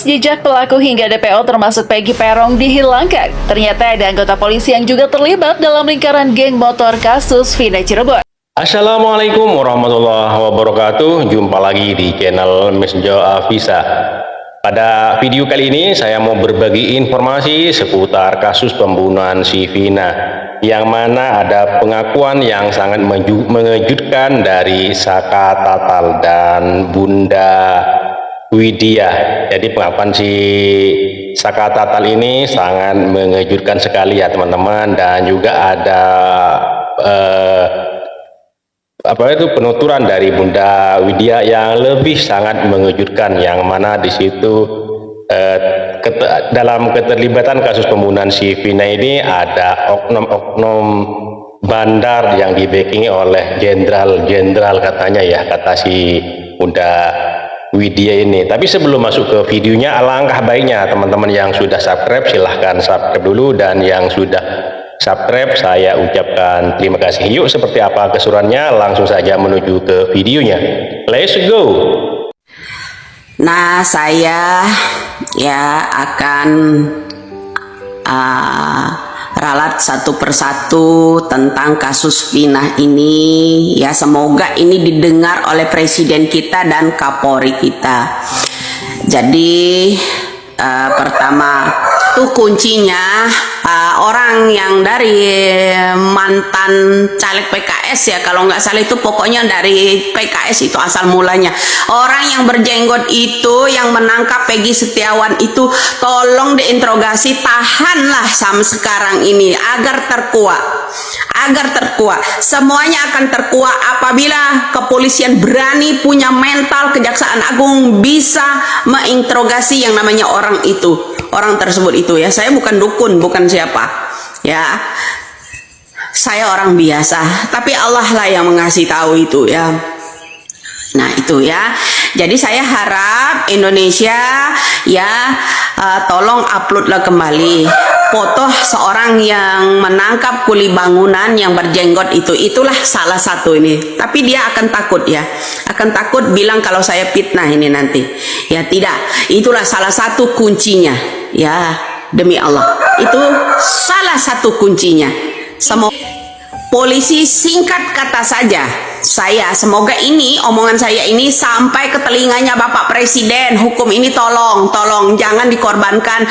Rekam jejak pelaku hingga DPO termasuk Peggy Perong dihilangkan. Ternyata ada anggota polisi yang juga terlibat dalam lingkaran geng motor kasus Vina Cirebon. Assalamualaikum warahmatullahi wabarakatuh. Jumpa lagi di channel Mesjo Afisa. Pada video kali ini saya mau berbagi informasi seputar kasus pembunuhan si Vina, yang mana ada pengakuan yang sangat mengejutkan dari Saka Tatal dan Bunda Widya. Jadi pengakuan si Saka Tatal ini sangat mengejutkan sekali ya teman-teman, dan juga ada penuturan dari Bunda Widya yang lebih sangat mengejutkan, yang mana di situ dalam keterlibatan kasus pembunuhan si Vina ini ada oknum-oknum bandar yang dibackingi oleh jenderal katanya ya, kata si Bunda Widya ini. Tapi sebelum masuk ke videonya, alangkah baiknya teman-teman yang sudah subscribe silahkan subscribe dulu, dan yang sudah subscribe saya ucapkan terima kasih. Yuk, seperti apa keseruannya, langsung saja menuju ke videonya. Let's go. Nah, saya akan ralat satu persatu tentang kasus Vina ini ya. Semoga ini didengar oleh Presiden kita dan Kapolri kita. Jadi pertama tuh kuncinya, orang yang dari mantan caleg PKS ya, kalau nggak salah itu pokoknya dari PKS itu asal mulanya. Orang yang berjenggot itu yang menangkap Peggy Setiawan itu tolong diinterogasi, tahanlah sampai sekarang ini agar terkuat. Semuanya akan terkuat apabila kepolisian berani, punya mental, Kejaksaan Agung bisa menginterogasi yang namanya orang tersebut itu ya. Saya bukan dukun, bukan siapa ya, saya orang biasa, tapi Allah lah yang mengasih tahu itu ya. Nah itu ya, jadi saya harap Indonesia ya tolong uploadlah kembali foto seorang yang menangkap kuli bangunan yang berjenggot itu. Itulah salah satu ini, tapi dia akan takut ya, akan takut bilang kalau saya fitnah ini nanti ya. Tidak, itulah salah satu kuncinya ya, demi Allah itu salah satu kuncinya. Semoga polisi singkat kata saja, semoga ini omongan saya ini sampai ke telinganya Bapak Presiden. Hukum ini tolong jangan dikorbankan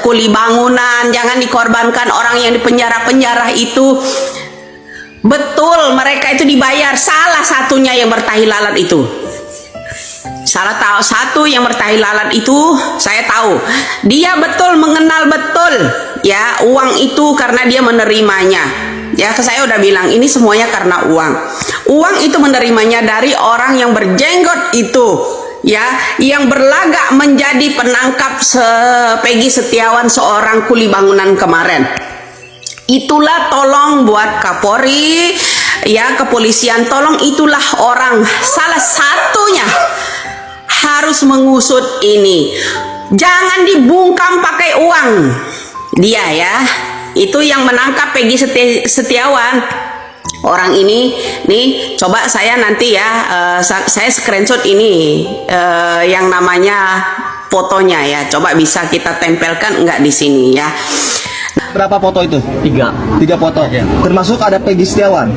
kuli bangunan, jangan dikorbankan orang yang di penjara itu. Betul, mereka itu dibayar. Salah satunya yang bertahi lalat itu, satu yang bertahi lalat itu saya tahu, dia betul mengenal betul ya uang itu karena dia menerimanya. Ya, saya udah bilang ini semuanya karena uang itu menerimanya dari orang yang berjenggot itu ya, yang berlagak menjadi penangkap Peggy Setiawan, seorang kuli bangunan kemarin. Itulah tolong buat Kapolri ya, kepolisian tolong, itulah orang salah satunya harus mengusut ini. Jangan dibungkam pakai uang dia ya. Itu yang menangkap Peggy Setiawan. Orang ini nih, coba saya nanti ya, saya screenshot ini yang namanya fotonya ya. Coba bisa kita tempelkan enggak di sini ya. Berapa foto itu? Tiga foto ya. Termasuk ada Peggy Setiawan?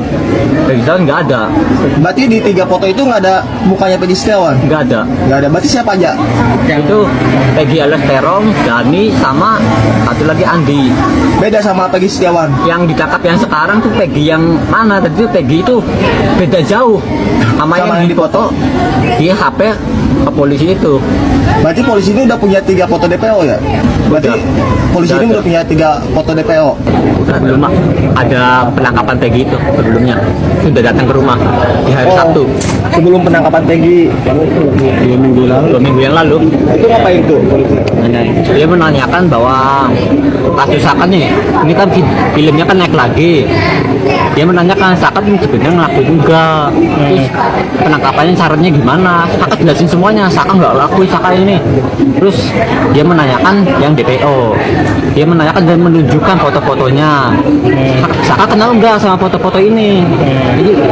Peggy Setiawan nggak ada. Berarti di 3 foto itu nggak ada mukanya Peggy Setiawan? Nggak ada. Berarti siapa aja? Yang itu Peggy alias Terong, Dani, sama satu lagi Andi. Beda sama Peggy Setiawan? Yang ditangkap yang sekarang tuh Peggy yang mana? Tadi tuh Peggy itu beda jauh sama yang di foto di HP polisi itu. Berarti polisi ini udah punya 3 foto DPO ya? Berarti polisi ini udah punya 3 foto DPO? Belum ada penangkapan Peggy itu sebelumnya. Sudah datang ke rumah di hari Sabtu. Sebelum penangkapan Peggy 2 minggu lalu? 2 minggu yang lalu. Itu ngapain tuh? Dia menanyakan bahwa kasus akan nih, ini kan filmnya kan naik lagi. dia menanyakan Saka sebenarnya ngelakuin enggak, terus penangkapannya syaratnya gimana, Saka jelasin semuanya. Saka nggak lakuin Saka ini. Terus dia menanyakan yang DPO, dia menanyakan dan menunjukkan foto-fotonya. Saka kenal enggak sama foto-foto ini?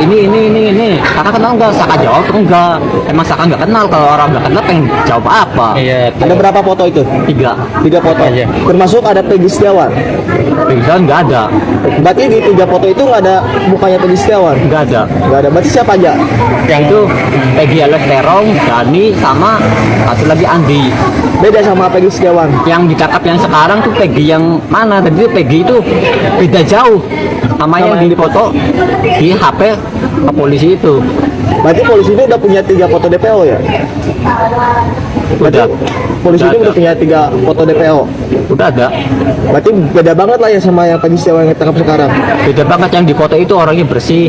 Ini. Saka kenal enggak? Saka jawab enggak. Emang Saka nggak kenal, kalau orang nggak kenal pengen jawab apa? Iya. Ada berapa foto itu? 3 foto. Iya. Termasuk ada Peggy Setiawan. Pingsan nggak ada, Berarti di 3 foto itu nggak ada mukanya Peggy Setiawan. nggak ada. Nggak ada. Berarti siapa aja? Yang itu Peggy alias Terong, Dani, sama satu lagi Andi. Beda sama Peggy Setiawan. Yang ditangkap yang sekarang tuh Peggy yang mana? Tadi tuh Peggy itu beda jauh sama yang di foto di HP polisi itu. Berarti polisi ini udah punya 3 foto DPO ya? Berarti Udah. polisi ini Udah udah ada. punya 3 foto DPO. Udah ada. Berarti beda banget lah ya sama yang Peggy Setiawan yang ditangkap sekarang. Beda banget, yang di foto itu orangnya bersih.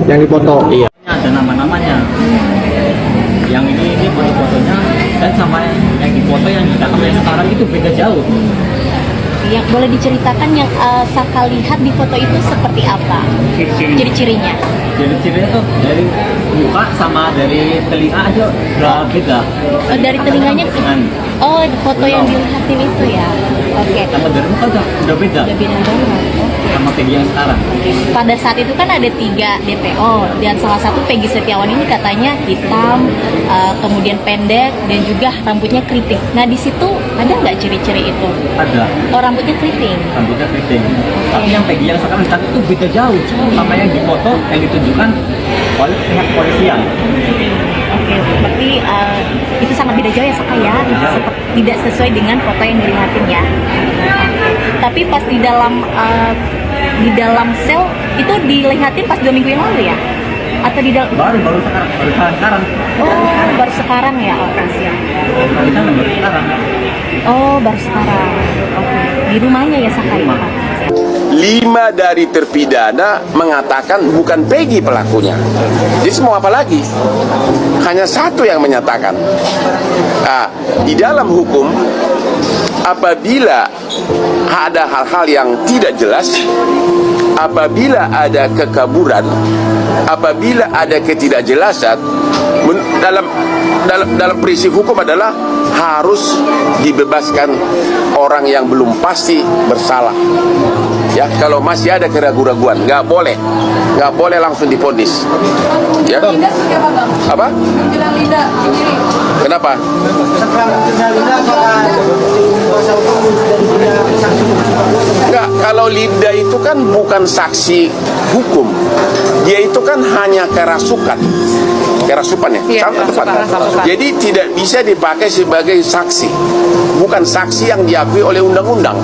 Yang dipoto. Iya. Ada nama-namanya. Yang ini foto-fotonya, dan sama yang di foto yang ditangkap yang sekarang itu beda jauh. Yang boleh diceritakan yang Saka lihat di foto itu seperti apa? Ciri-cirinya. Jadi cirinya tuh dari muka sama dari telinga aja udah beda. Oh, dari telinganya Dengan oh, foto yang dilihatin itu ya. Oke. sama dari muka udah beda Udah beda banget. sama Peggy yang sekarang. Pada saat itu kan ada 3 DPO dan salah satu Peggy Setiawan ini katanya hitam, kemudian pendek dan juga rambutnya keriting. Nah di situ ada nggak ciri-ciri itu? Ada Oh, rambutnya keriting. rambutnya keriting. Tapi yang Peggy yang sekarang ditangkap itu beda jauh sama yang di foto yang ditunjukkan oleh pihak kepolisian. Oke, berarti itu sangat beda jauh ya Saka ya, tidak sesuai dengan foto yang dilihatin ya. Tapi pas di dalam sel itu dilihatin pas 2 minggu yang lalu ya? Atau di dalam? Baru sekarang. Oh, baru sekarang ya, oke siap. Baru sekarang. Oh, baru sekarang. Oke, di rumahnya ya Saka ya? 5 dari terpidana mengatakan bukan Peggy pelakunya. Jadi mau apa lagi? Hanya 1 yang menyatakan. Nah, di dalam hukum, apabila ada hal-hal yang tidak jelas, apabila ada kekaburan, apabila ada ketidakjelasan, dalam prinsip hukum adalah harus dibebaskan orang yang belum pasti bersalah. Ya, kalau masih ada keraguan-raguan, nggak boleh langsung divonis. Ya. Apa? Kenapa? Enggak, kalau Linda itu kan bukan saksi hukum. Dia itu kan hanya kerasukan ya, jadi tidak bisa dipakai sebagai saksi, bukan saksi yang diakui oleh undang-undang.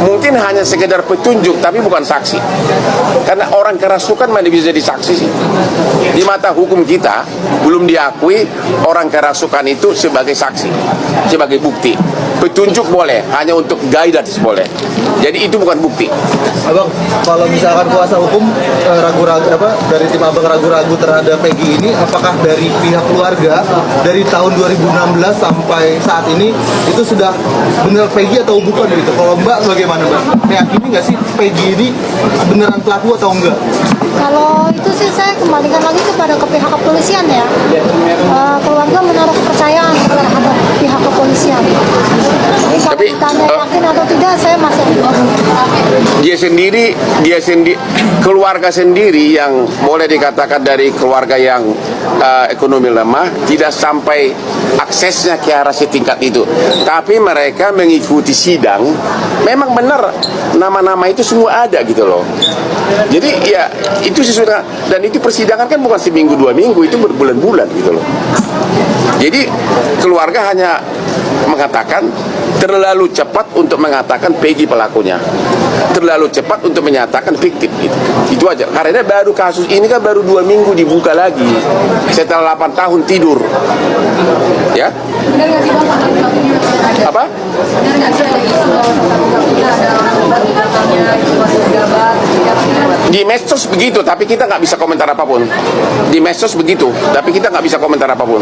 Mungkin hanya sekedar petunjuk tapi bukan saksi, karena orang kerasukan mana bisa jadi saksi sih. Di mata hukum kita belum diakui orang kerasukan itu sebagai saksi, sebagai bukti. Petunjuk boleh, hanya untuk guidance boleh, jadi itu bukan bukti. Abang, kalau misalkan kuasa hukum ragu-ragu dari tim abang ragu-ragu terhadap Peggy ini, apakah dari pihak keluarga dari tahun 2016 sampai saat ini itu sudah benar Peggy atau bukan gitu? Kalau Mbak bagaimana Mbak? Meyakini nggak sih Peggy ini beneran pelaku atau enggak? Kalau itu sih saya kembalikan lagi kepada ke pihak kepolisian ya. Keluarga menaruh kepercayaan terhadap pihak kepolisian. Jadi kalau Tapi, ditanya yakin atau tidak, saya masih Dia sendiri keluarga sendiri yang boleh dikatakan dari keluarga yang ekonomi lemah tidak sampai aksesnya ke arah setingkat itu. Tapi mereka mengikuti sidang, memang benar nama-nama itu semua ada gitu loh. Jadi ya itu sesudah, dan itu persidangan kan bukan seminggu 2 minggu, itu berbulan-bulan gitu loh. Jadi keluarga hanya mengatakan terlalu cepat untuk mengatakan Peggy pelakunya, terlalu cepat untuk menyatakan fiktif gitu. Itu aja, karena baru kasus ini kan baru 2 minggu dibuka lagi setelah 8 tahun tidur ya. Apa? Di medsos begitu, tapi kita nggak bisa komentar apapun. Di medsos begitu, tapi kita nggak bisa komentar apapun.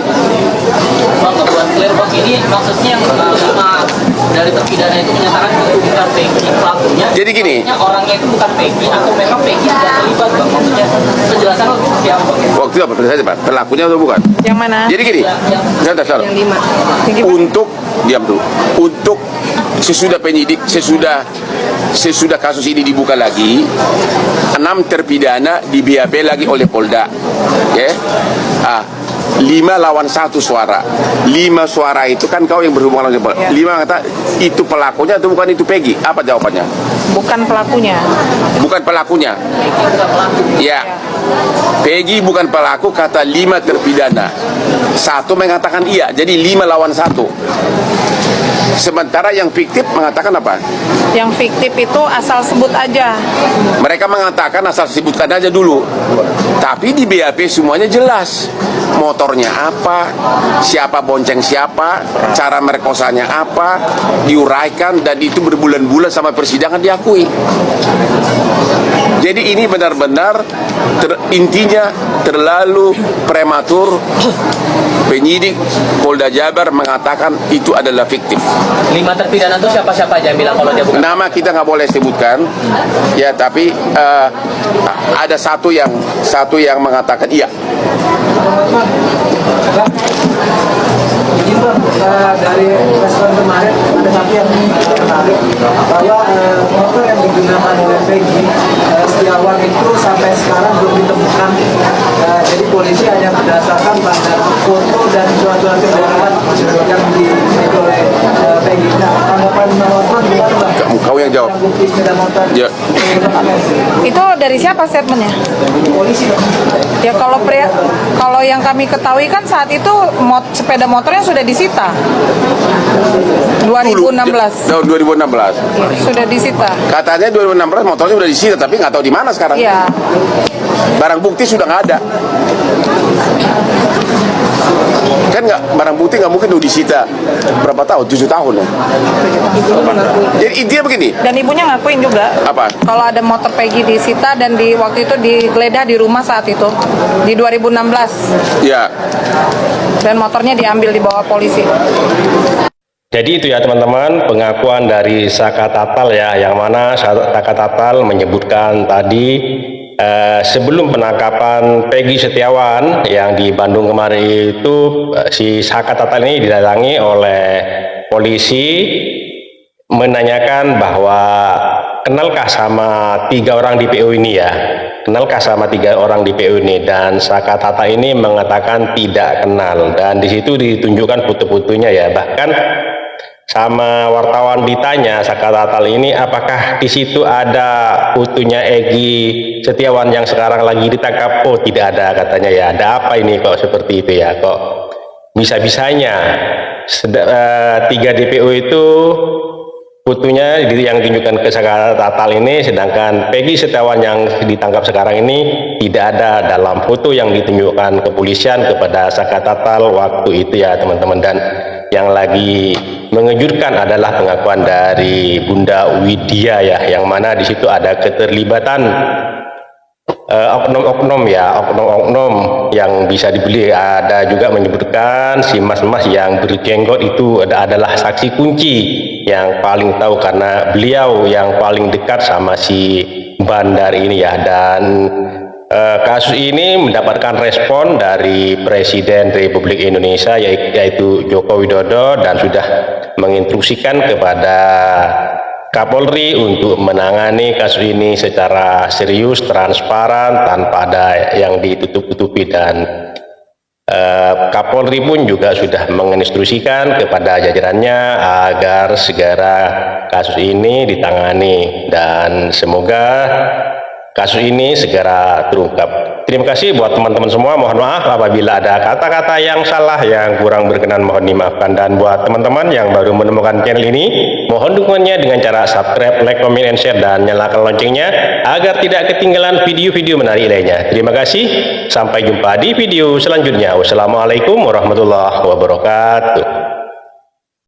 Bang, buat clear bang, ini maksudnya yang dari terpidana itu menyatakan itu bukan Peggy pelakunya. Jadi gini. Orangnya itu bukan Peggy atau memang Peggy tidak terlibat bang? Maksudnya penjelasan seperti apa? Waktu itu apa? Pelakunya atau bukan? Yang mana? Jadi gini. Yang 5. Untuk diam dulu. Untuk sesudah penyidik, sesudah kasus ini dibuka lagi, 6 terpidana di BAP lagi oleh Polda. Ya. 5 lawan 1 suara. 5 suara itu kan kau yang berhubungan dengan Polda. 5 kata itu pelakunya atau bukan itu Peggy? Apa jawabannya? Bukan pelakunya. Bukan pelakunya. Ya. Peggy bukan pelaku, kata 5 terpidana. 1 mengatakan iya, jadi 5 lawan 1. Sementara yang fiktif mengatakan apa? Yang fiktif itu asal sebut aja. Mereka mengatakan asal sebutkan aja dulu. Tapi di BAP semuanya jelas. Motornya apa, siapa bonceng siapa, cara merkosanya apa, diuraikan, dan itu berbulan-bulan sampai persidangan diakui. Jadi ini benar-benar intinya terlalu prematur. Penyidik Polda Jabar mengatakan itu adalah fiktif. 5 terpidana itu siapa-siapa aja bilang kalau dia bukan? Nama kita nggak boleh sebutkan, ya, tapi ada satu yang mengatakan iya. Dari respon kemarin ada satu yang menarik bahwa motor yang digunakan oleh Peggy Setiawan itu sampai sekarang belum ditemukan. Jadi polisi hanya berdasarkan pada foto dan surat-surat keterangan yang dimiliki oleh Peggy. Nah, tanggapan Bang gimana Bang? Kau yang jawab. Bukti sepeda motor. Ya. Itu dari siapa statementnya? Polisi. Ya kalau yang kami ketahui kan saat itu sepeda motornya sudah disita. 2016. Tahun 2016. Ya, sudah disita. Katanya 2016 motornya sudah disita, tapi nggak tahu di mana sekarang. Iya. Barang bukti sudah nggak ada. Kan barang bukti nggak mungkin udah disita berapa tahun? 7 tahun ya. Jadi intinya begini. Dan ibunya ngakuin juga. Apa? Kalau ada motor Peggy disita dan waktu itu digeledah di rumah saat itu di 2016. Ya. Dan motornya diambil dibawa polisi. Jadi itu ya teman-teman, pengakuan dari Saka Tatal ya, yang mana Saka Tatal menyebutkan tadi sebelum penangkapan Peggy Setiawan yang di Bandung kemarin itu, si Saka Tatal ini didatangi oleh polisi menanyakan bahwa kenalkah sama 3 orang DPO ini ya, kenalkah sama 3 orang DPO ini, dan Saka Tatal ini mengatakan tidak kenal, dan di situ ditunjukkan foto-fotonya ya. Bahkan sama wartawan ditanya Saka Tatal ini apakah di situ ada fotonya Egy Setiawan yang sekarang lagi ditangkap. Oh, tidak ada katanya ya. Ada apa ini kok seperti itu ya, kok bisa-bisanya 3 DPO itu fotonya yang ditunjukkan ke Saka Tatal ini, sedangkan Peggy Setiawan yang ditangkap sekarang ini tidak ada dalam foto yang ditunjukkan kepolisian kepada Saka Tatal waktu itu ya teman-teman. Dan yang lagi mengejutkan adalah pengakuan dari Bunda Widya ya, yang mana di situ ada keterlibatan oknum-oknum yang bisa dibeli. Ada juga menyebutkan si mas-mas yang berjenggot itu adalah saksi kunci yang paling tahu, karena beliau yang paling dekat sama si bandar ini ya. Dan kasus ini mendapatkan respon dari Presiden Republik Indonesia yaitu Joko Widodo, dan sudah menginstruksikan kepada Kapolri untuk menangani kasus ini secara serius, transparan, tanpa ada yang ditutup-tutupi. Dan Kapolri pun juga sudah menginstruksikan kepada jajarannya agar segera kasus ini ditangani, dan semoga kasus ini segera terungkap. Terima kasih buat teman-teman semua. Mohon maaf apabila ada kata-kata yang salah, yang kurang berkenan, mohon dimaafkan. Dan buat teman-teman yang baru menemukan channel ini, mohon dukungannya dengan cara subscribe, like, comment, and share, dan nyalakan loncengnya agar tidak ketinggalan video-video menarik lainnya. Terima kasih. Sampai jumpa di video selanjutnya. Wassalamualaikum warahmatullahi wabarakatuh.